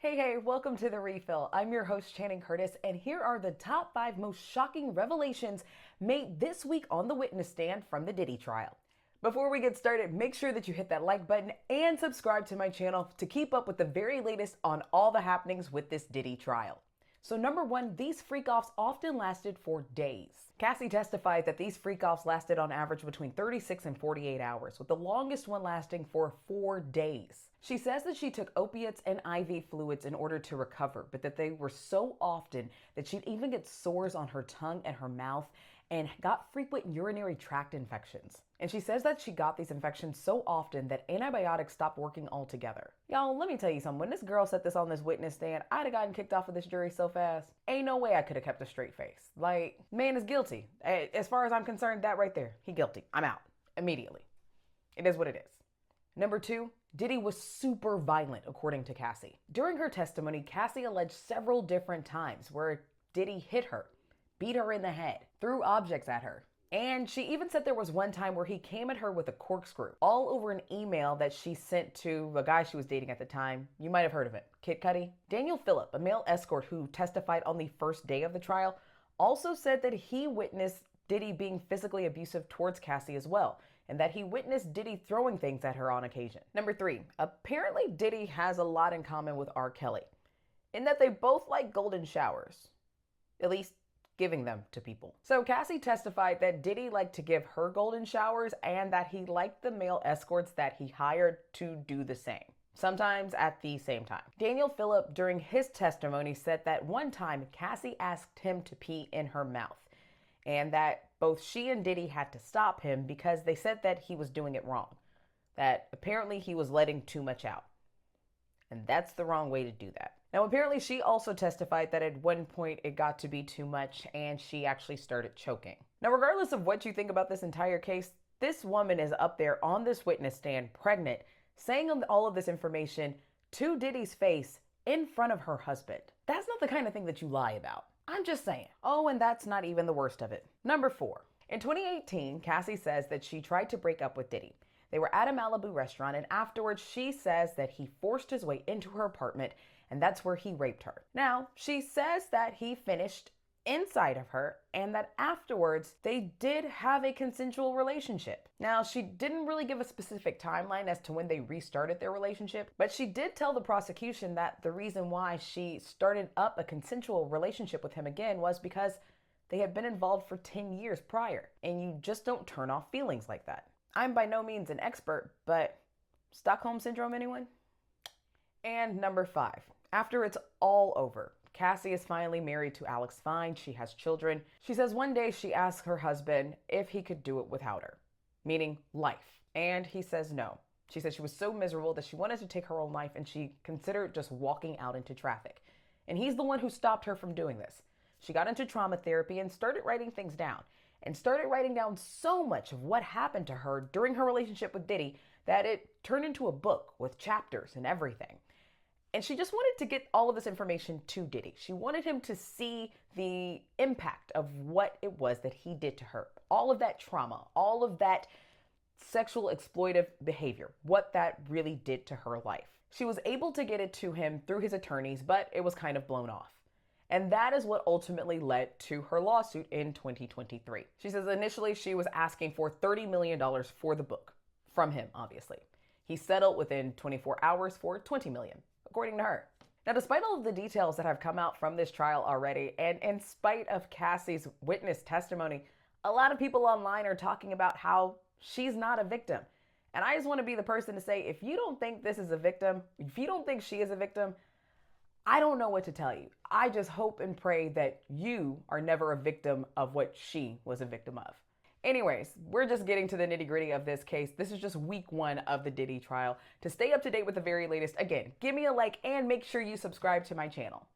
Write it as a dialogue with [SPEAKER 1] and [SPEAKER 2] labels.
[SPEAKER 1] Hey, welcome to The Refill. I'm your host, Channing Curtis, and here are the top 5 most shocking revelations made this week on the witness stand from the Diddy trial. Before we get started, make sure that you hit that like button and subscribe to my channel to keep up with the very latest on all the happenings with this Diddy trial. So number 1, these freak-offs often lasted for days. Cassie testified that these freak-offs lasted on average between 36 and 48 hours, with the longest one lasting for 4 days. She says that she took opiates and IV fluids in order to recover, but that they were so often that she'd even get sores on her tongue and her mouth and got frequent urinary tract infections. And she says that she got these infections so often that antibiotics stopped working altogether. Y'all, let me tell you something. When this girl said this on this witness stand, I'd have gotten kicked off of this jury so fast. Ain't no way I could have kept a straight face. Like, man is guilty. As far as I'm concerned, that right there, he guilty. I'm out immediately. It is what it is. Number 2, Diddy was super violent, according to Cassie. During her testimony, Cassie alleged several different times where Diddy hit her, beat her in the head, threw objects at her. And she even said there was one time where he came at her with a corkscrew, all over an email that she sent to a guy she was dating at the time. You might have heard of it, Kid Cudi. Daniel Phillip, a male escort who testified on the first day of the trial, also said that he witnessed Diddy being physically abusive towards Cassie as well, and that he witnessed Diddy throwing things at her on occasion. Number 3, apparently Diddy has a lot in common with R. Kelly, in that they both like golden showers, at least giving them to people. So Cassie testified that Diddy liked to give her golden showers and that he liked the male escorts that he hired to do the same, sometimes at the same time. Daniel Phillip, during his testimony, said that one time Cassie asked him to pee in her mouth, and that both she and Diddy had to stop him because they said that he was doing it wrong, that apparently he was letting too much out. And that's the wrong way to do that. Now, apparently she also testified that at one point it got to be too much and she actually started choking. Now, regardless of what you think about this entire case, this woman is up there on this witness stand, pregnant, saying all of this information to Diddy's face in front of her husband. That's not the kind of thing that you lie about. I'm just saying. Oh, and that's not even the worst of it. Number 4. In 2018, Cassie says that she tried to break up with Diddy. They were at a Malibu restaurant, and afterwards she says that he forced his way into her apartment, and that's where he raped her. Now, she says that he finished inside of her and that afterwards they did have a consensual relationship. Now, she didn't really give a specific timeline as to when they restarted their relationship, but she did tell the prosecution that the reason why she started up a consensual relationship with him again was because they had been involved for 10 years prior, and you just don't turn off feelings like that. I'm by no means an expert, but Stockholm Syndrome, anyone? And number 5, after it's all over, Cassie is finally married to Alex Fine. She has children. She says one day she asked her husband if he could do it without her, meaning life. And he says no. She said she was so miserable that she wanted to take her own life and she considered just walking out into traffic. And he's the one who stopped her from doing this. She got into trauma therapy and started writing things down. And started writing down so much of what happened to her during her relationship with Diddy that it turned into a book with chapters and everything. And she just wanted to get all of this information to Diddy. She wanted him to see the impact of what it was that he did to her. All of that trauma, all of that sexual exploitive behavior, what that really did to her life. She was able to get it to him through his attorneys, but it was kind of blown off. And that is what ultimately led to her lawsuit in 2023. She says initially she was asking for $30 million for the book, from him, obviously. He settled within 24 hours for $20 million, according to her. Now, despite all of the details that have come out from this trial already, and in spite of Cassie's witness testimony, a lot of people online are talking about how she's not a victim. And I just want to be the person to say, if you don't think this is a victim, if you don't think she is a victim, I don't know what to tell you. I just hope and pray that you are never a victim of what she was a victim of. Anyways, we're just getting to the nitty-gritty of this case. This is just week 1 of the Diddy trial. To stay up to date with the very latest, again, give me a like and make sure you subscribe to my channel.